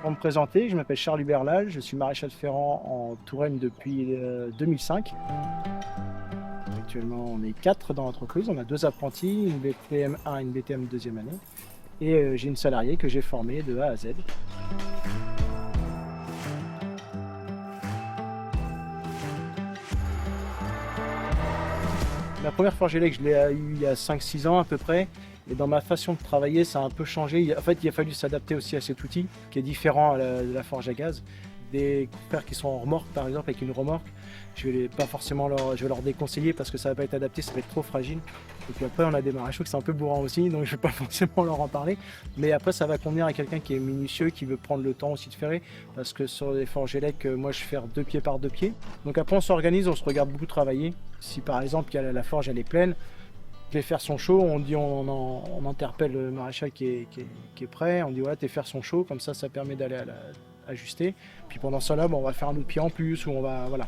Pour me présenter, je m'appelle Charles Huberlal, je suis maréchal ferrant en Touraine depuis 2005. Actuellement, on est 4 dans l'entreprise, on a 2 apprentis, une BTM 1 et une BTM deuxième année. Et j'ai une salariée que j'ai formée de A à Z. Ma première forge élec, je l'ai eue il y a 5-6 ans à peu près. Et dans ma façon de travailler, ça a un peu changé. En fait, il a fallu s'adapter aussi à cet outil qui est différent de la forge à gaz. Des coupeurs qui sont en remorque, par exemple, avec une remorque, pas forcément je vais leur déconseiller parce que ça ne va pas être adapté, ça va être trop fragile. Et puis après, on a des maréchaux qui sont un peu bourrins aussi, donc je ne vais pas forcément leur en parler. Mais après, ça va convenir à quelqu'un qui est minutieux, qui veut prendre le temps aussi de ferrer. Parce que sur les forges élec, moi, je ferre 2 pieds par 2 pieds. Donc après, on s'organise, on se regarde beaucoup travailler. Si par exemple, la forge, elle est pleine, les fers sont chauds, on interpelle le maréchal qui est prêt, on dit voilà, tes fers sont chauds, comme ça permet d'aller ajuster. Puis pendant ça là, on va faire un autre pied en plus, ou on va, voilà.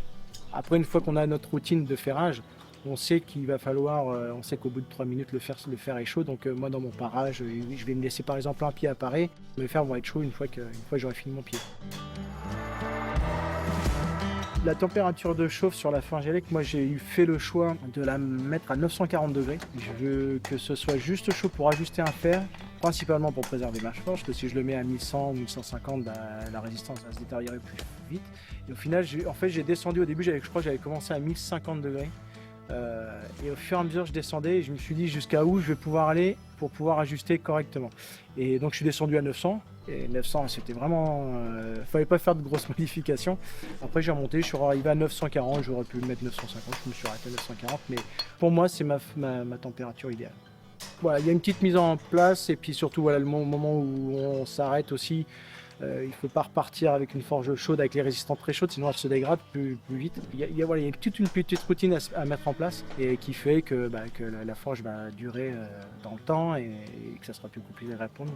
Après, une fois qu'on a notre routine de ferrage, on sait qu'il va falloir, on sait qu'au bout de 3 minutes, le fer est chaud. Donc moi, dans mon parage, je vais me laisser par exemple un pied à parer. Les fers vont être chauds une fois que j'aurai fini mon pied. La température de chauffe sur la forge élec, moi j'ai fait le choix de la mettre à 940 degrés. Je veux que ce soit juste chaud pour ajuster un fer, principalement pour préserver ma forge, parce que si je le mets à 1100 ou 1150, la résistance va se détériorer plus vite. Et au final, j'ai descendu au début, je crois que j'avais commencé à 1050 degrés. Et au fur et à mesure, je descendais et je me suis dit jusqu'à où je vais pouvoir aller pour pouvoir ajuster correctement. Et donc je suis descendu à 900. Et 900, c'était vraiment... fallait pas faire de grosses modifications. Après, j'ai remonté, je suis arrivé à 940. J'aurais pu mettre 950, je me suis arrêté à 940. Mais pour moi, c'est ma température idéale. Voilà, il y a une petite mise en place. Et puis surtout, voilà, le moment où on s'arrête aussi. Il ne faut pas repartir avec une forge chaude, avec les résistances très chaudes, sinon elle se dégrade plus vite. Il y a toute une petite routine à mettre en place et qui fait que la forge va durer dans le temps et que ça sera plus compliqué à répondre.